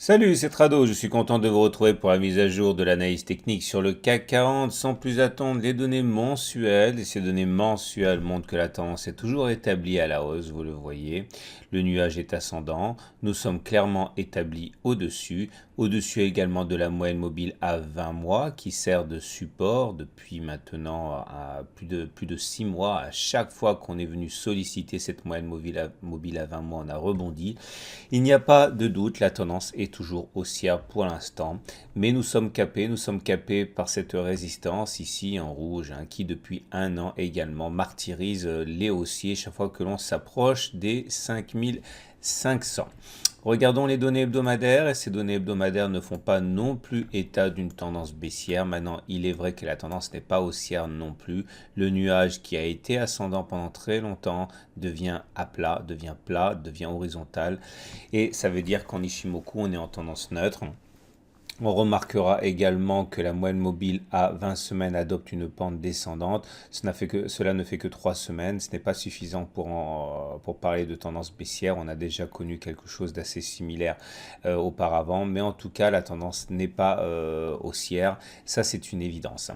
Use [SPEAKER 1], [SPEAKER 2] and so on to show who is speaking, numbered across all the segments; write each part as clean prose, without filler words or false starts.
[SPEAKER 1] Salut, c'est Trado, je suis content de vous retrouver pour la mise à jour de l'analyse technique sur le CAC 40. Sans plus attendre, les données mensuelles, et ces données mensuelles montrent que la tendance est toujours établie à la hausse, vous le voyez. Le nuage est ascendant, nous sommes clairement établis au-dessus également de la moyenne mobile à 20 mois qui sert de support depuis maintenant à plus de 6 mois. À chaque fois qu'on est venu solliciter cette moyenne mobile à 20 mois, on a rebondi. Il n'y a pas de doute, la tendance est toujours haussière pour l'instant, mais nous sommes capés par cette résistance ici en rouge, qui depuis un an également martyrise les haussiers chaque fois que l'on s'approche des 5500. Regardons les données hebdomadaires, et ces données hebdomadaires ne font pas non plus état d'une tendance baissière. Maintenant, il est vrai que la tendance n'est pas haussière non plus. Le nuage qui a été ascendant pendant très longtemps devient plat, devient horizontal. Et ça veut dire qu'en Ishimoku, on est en tendance neutre. On remarquera également que la moyenne mobile à 20 semaines adopte une pente descendante. Cela ne fait que 3 semaines. Ce n'est pas suffisant pour parler de tendance baissière. On a déjà connu quelque chose d'assez similaire auparavant. Mais en tout cas, la tendance n'est pas haussière. Ça, c'est une évidence.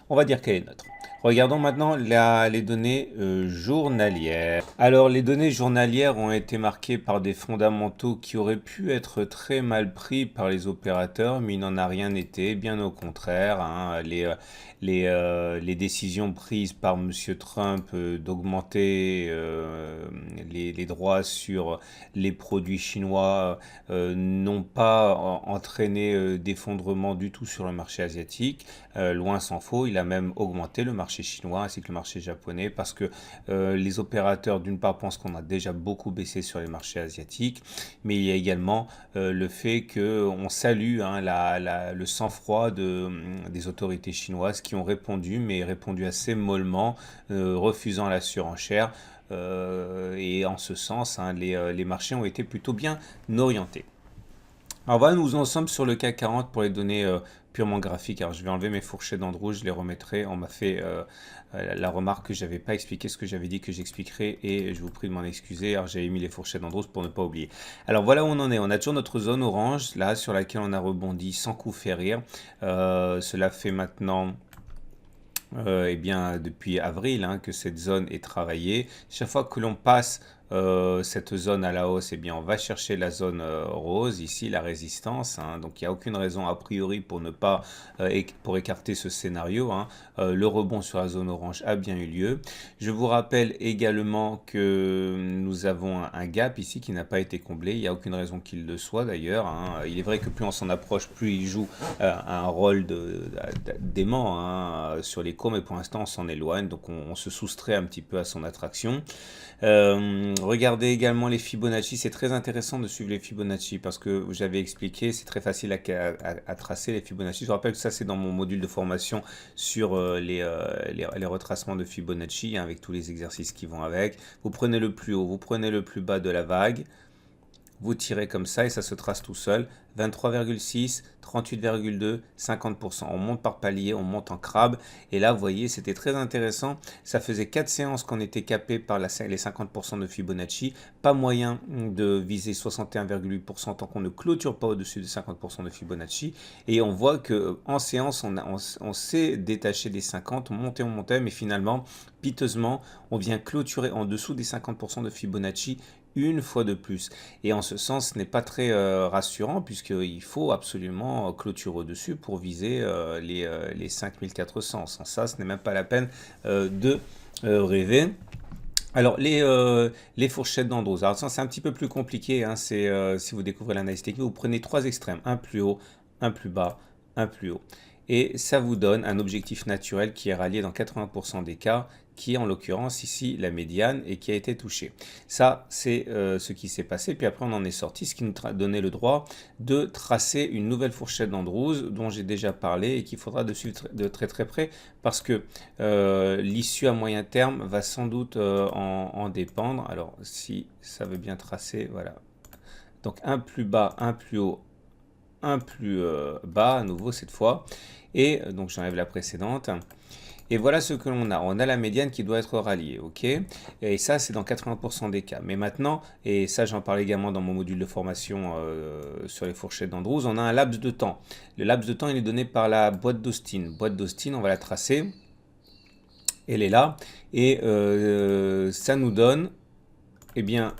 [SPEAKER 1] On va dire qu'elle est neutre. Regardons maintenant les données journalières. Alors, les données journalières ont été marquées par des fondamentaux qui auraient pu être très mal pris par les opérateurs, mais il n'en a rien été, bien au contraire. Les décisions prises par M. Trump d'augmenter les droits sur les produits chinois n'ont pas entraîné d'effondrement du tout sur le marché asiatique. Loin s'en faut, il a même augmenté le marché chinois ainsi que le marché japonais parce que les opérateurs d'une part pensent qu'on a déjà beaucoup baissé sur les marchés asiatiques, mais il y a également le fait qu'on salue le sang-froid des autorités chinoises qui ont répondu, mais répondu assez mollement, refusant la surenchère. Et en ce sens, les marchés ont été plutôt bien orientés. Alors voilà, nous en sommes sur le CAC 40 pour les données purement graphiques. Alors je vais enlever mes fourchettes d'Andrew, je les remettrai. On m'a fait la remarque que j'avais pas expliqué ce que j'avais dit que j'expliquerai et je vous prie de m'en excuser. Alors j'avais mis les fourchettes d'Andrew pour ne pas oublier. Alors voilà où on en est. On a toujours notre zone orange là sur laquelle on a rebondi sans coup férir. Cela fait maintenant eh bien, depuis avril que cette zone est travaillée. Chaque fois que l'on passe cette zone à la hausse, eh bien, on va chercher la zone rose, ici, la résistance. Donc, il n'y a aucune raison a priori pour ne pas, pour écarter ce scénario. Le rebond sur la zone orange a bien eu lieu. Je vous rappelle également que nous avons un gap ici qui n'a pas été comblé. Il n'y a aucune raison qu'il le soit d'ailleurs. Il est vrai que plus on s'en approche, plus il joue un rôle d'aimant sur les cours, mais pour l'instant on s'en éloigne, donc on se soustrait un petit peu à son attraction. Regardez également les Fibonacci, c'est très intéressant de suivre les Fibonacci parce que j'avais expliqué, c'est très facile à tracer les Fibonacci. Je vous rappelle que ça c'est dans mon module de formation sur les retracements de Fibonacci avec tous les exercices qui vont avec. Vous prenez le plus haut, vous prenez le plus bas de la vague, vous tirez comme ça et ça se trace tout seul. 23,6, 38,2, 50%. On monte par palier, on monte en crabe. Et là, vous voyez, c'était très intéressant. Ça faisait 4 séances qu'on était capé par les 50% de Fibonacci. Pas moyen de viser 61,8% tant qu'on ne clôture pas au-dessus de 50% de Fibonacci. Et on voit qu'en séance, on s'est détaché des 50, on montait, mais finalement, piteusement, on vient clôturer en dessous des 50% de Fibonacci une fois de plus. Et en ce sens, ce n'est pas très rassurant puisqu'il faut absolument clôturer au-dessus pour viser les 5400. Sans ça, ce n'est même pas la peine de rêver. Alors, les fourchettes d'Andrews. Alors, ça, c'est un petit peu plus compliqué. Si vous découvrez l'analyse technique, vous prenez 3 extrêmes. Un plus haut, un plus bas, un plus haut. Et ça vous donne un objectif naturel qui est rallié dans 80% des cas, qui est en l'occurrence ici la médiane et qui a été touché. Ça, c'est ce qui s'est passé. Puis après, on en est sorti, ce qui nous donnait le droit de tracer une nouvelle fourchette d'Andrews dont j'ai déjà parlé et qu'il faudra de suivre de très très près parce que l'issue à moyen terme va sans doute en dépendre. Alors, si ça veut bien tracer, voilà. Donc, un plus bas, un plus haut, un plus bas à nouveau cette fois. Et donc, j'enlève la précédente. Et voilà ce que l'on a. On a la médiane qui doit être ralliée, ok? Et ça, c'est dans 80% des cas. Mais maintenant, et ça j'en parle également dans mon module de formation sur les fourchettes d'Andrews, on a un laps de temps. Le laps de temps, il est donné par la boîte d'Austin. Boîte d'Austin, on va la tracer. Elle est là. Et ça nous donne, eh bien,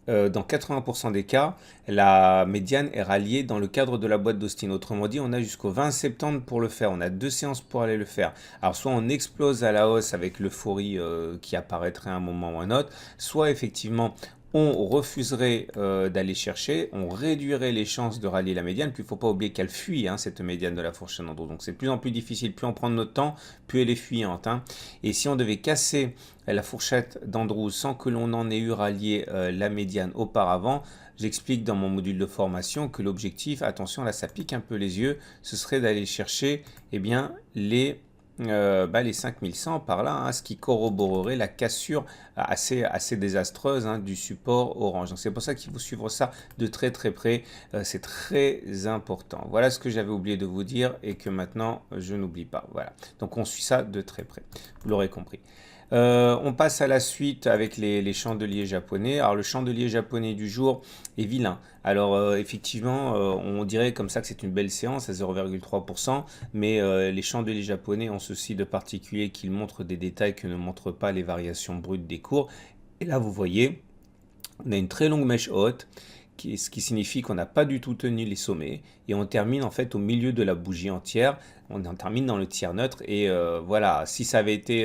[SPEAKER 1] dans 80% des cas, la médiane est ralliée dans le cadre de la boîte d'Austin. Autrement dit, on a jusqu'au 20 septembre pour le faire. On a 2 séances pour aller le faire. Alors, soit on explose à la hausse avec l'euphorie qui apparaîtrait à un moment ou à un autre, soit effectivement, on refuserait d'aller chercher, on réduirait les chances de rallier la médiane. Puis il ne faut pas oublier qu'elle fuit, hein, cette médiane de la fourchette d'Andrews. Donc c'est de plus en plus difficile, plus on prend notre temps, plus elle est fuyante. Hein. Et si on devait casser la fourchette d'Andrews sans que l'on en ait eu rallié la médiane auparavant, j'explique dans mon module de formation que l'objectif, attention là ça pique un peu les yeux, ce serait d'aller chercher eh bien, les 5100 par là, hein, ce qui corroborerait la cassure assez désastreuse hein, du support orange. Donc c'est pour ça qu'il faut suivre ça de très très près, c'est très important. Voilà ce que j'avais oublié de vous dire et que maintenant je n'oublie pas. Voilà, donc on suit ça de très près, vous l'aurez compris. On passe à la suite avec les chandeliers japonais. Alors le chandelier japonais du jour est vilain. Alors effectivement, on dirait comme ça que c'est une belle séance à 0,3%, mais les chandeliers japonais ont ceci de particulier qu'ils montrent des détails que ne montrent pas les variations brutes des cours. Et là, vous voyez, on a une très longue mèche haute, ce qui signifie qu'on n'a pas du tout tenu les sommets et on termine en fait au milieu de la bougie entière, on en termine dans le tiers neutre et voilà, si ça avait été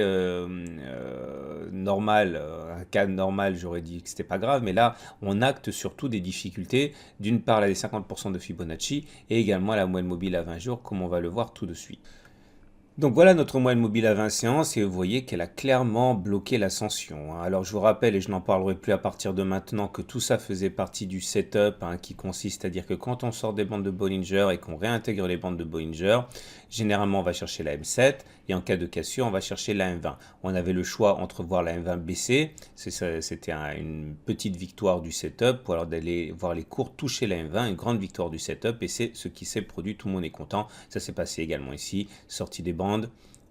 [SPEAKER 1] normal, un cas normal, j'aurais dit que c'était pas grave, mais là on acte surtout des difficultés, d'une part les 50% de Fibonacci et également la moyenne mobile à 20 jours comme on va le voir tout de suite. Donc voilà notre moyenne mobile à 20 séances et vous voyez qu'elle a clairement bloqué l'ascension. Hein. Alors je vous rappelle, et je n'en parlerai plus à partir de maintenant, que tout ça faisait partie du setup hein, qui consiste à dire que quand on sort des bandes de Bollinger et qu'on réintègre les bandes de Bollinger, généralement on va chercher la M7 et en cas de cassure on va chercher la M20. On avait le choix entre voir la M20 baisser, c'était une petite victoire du setup, ou alors d'aller voir les cours toucher la M20, une grande victoire du setup et c'est ce qui s'est produit, tout le monde est content. Ça s'est passé également ici, sortie des bandes.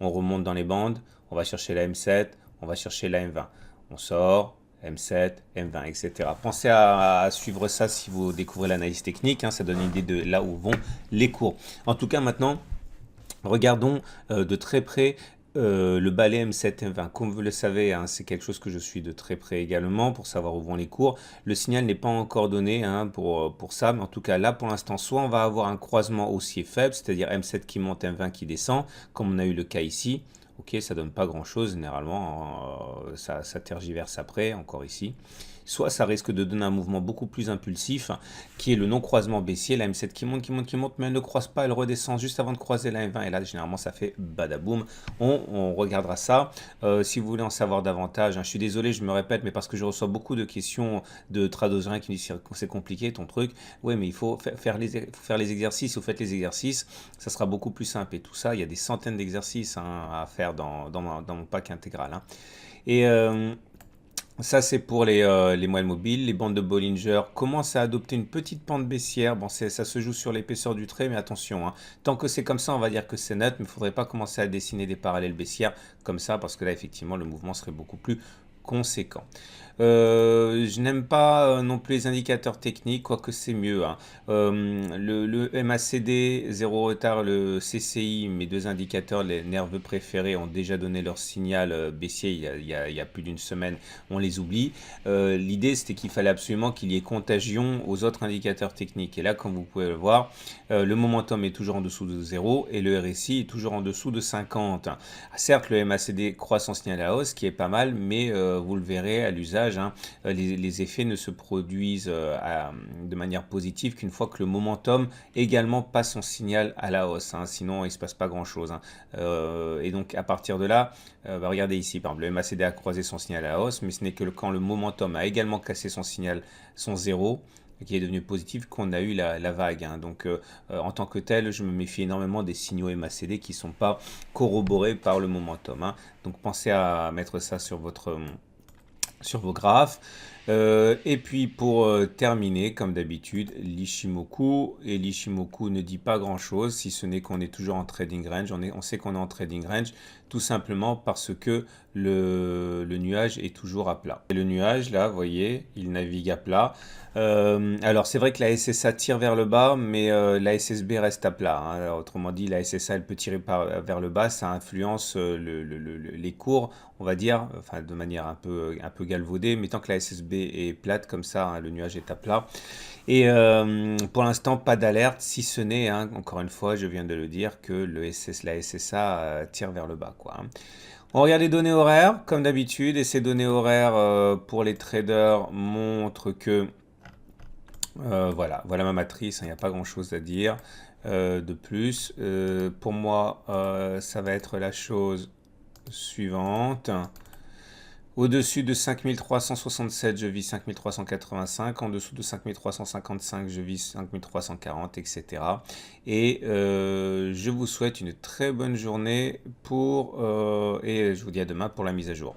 [SPEAKER 1] On remonte dans les bandes, on va chercher la M7, on va chercher la M20. On sort, M7, M20, etc. Pensez à suivre ça si vous découvrez l'analyse technique, hein, ça donne une idée de là où vont les cours. En tout cas, maintenant, regardons de très près le balai M7 M20. Comme vous le savez, hein, c'est quelque chose que je suis de très près également pour savoir où vont les cours. Le signal n'est pas encore donné hein, pour ça, mais en tout cas là pour l'instant, soit on va avoir un croisement haussier faible, c'est-à-dire M7 qui monte, M20 qui descend, comme on a eu le cas ici. Ok, ça donne pas grand-chose généralement, ça tergiverse après, encore ici. Soit ça risque de donner un mouvement beaucoup plus impulsif, qui est le non-croisement baissier, la M7 qui monte, mais elle ne croise pas, elle redescend juste avant de croiser la M20, et là généralement ça fait badaboum. On regardera ça. Si vous voulez en savoir davantage, hein, je suis désolé, je me répète, mais parce que je reçois beaucoup de questions de tradosiens qui me disent c'est compliqué ton truc. Oui, mais il faut faire les exercices, vous faites les exercices, ça sera beaucoup plus simple. Et tout ça, il y a des centaines d'exercices hein, à faire dans mon pack intégral. Hein. Et ça, c'est pour les moyennes mobiles. Les bandes de Bollinger commencent à adopter une petite pente baissière. Bon, ça se joue sur l'épaisseur du trait, mais attention. Hein. Tant que c'est comme ça, on va dire que c'est net, mais il ne faudrait pas commencer à dessiner des parallèles baissières comme ça, parce que là, effectivement, le mouvement serait beaucoup plus conséquent. Je n'aime pas non plus les indicateurs techniques, quoique c'est mieux. Hein. Le MACD, 0 retard, le CCI, mes deux indicateurs, les nerveux préférés, ont déjà donné leur signal baissier il y a plus d'une semaine, on les oublie. L'idée, c'était qu'il fallait absolument qu'il y ait contagion aux autres indicateurs techniques. Et là, comme vous pouvez le voir, le momentum est toujours en dessous de 0 et le RSI est toujours en dessous de 50. Certes, le MACD croît son signal à hausse, qui est pas mal, mais vous le verrez à l'usage, hein, les effets ne se produisent de manière positive qu'une fois que le momentum également passe son signal à la hausse. Hein, sinon, il ne se passe pas grand-chose. Hein. Et donc, à partir de là, regardez ici, par exemple, le MACD a croisé son signal à la hausse, mais ce n'est que quand le momentum a également cassé son signal, son zéro, qui est devenu positif, qu'on a eu la vague. Hein. Donc, en tant que tel, je me méfie énormément des signaux MACD qui ne sont pas corroborés par le momentum. Hein. Donc, pensez à mettre ça sur vos graphes. Et puis pour terminer, comme d'habitude, l'Ishimoku. Et l'Ishimoku ne dit pas grand-chose, si ce n'est qu'on est toujours en trading range. On sait qu'on est en trading range, tout simplement parce que le nuage est toujours à plat. Et le nuage, là, vous voyez, il navigue à plat. Alors c'est vrai que la SSA tire vers le bas, mais la SSB reste à plat, hein. Alors, autrement dit, la SSA, elle peut tirer vers le bas, ça influence les cours, on va dire, enfin de manière un peu galvaudée, mais tant que la SSB est plate comme ça, hein, le nuage est à plat. Et pour l'instant, pas d'alerte, si ce n'est, hein, encore une fois, je viens de le dire, que la SSA tire vers le bas, quoi, hein. On regarde les données horaires, comme d'habitude, et ces données horaires pour les traders montrent que, voilà ma matrice, il n'y a pas grand-chose à dire de plus. Pour moi, ça va être la chose suivante. Au-dessus de 5367, je vis 5385. En dessous de 5355, je vis 5340, etc. Et je vous souhaite une très bonne journée et je vous dis à demain pour la mise à jour.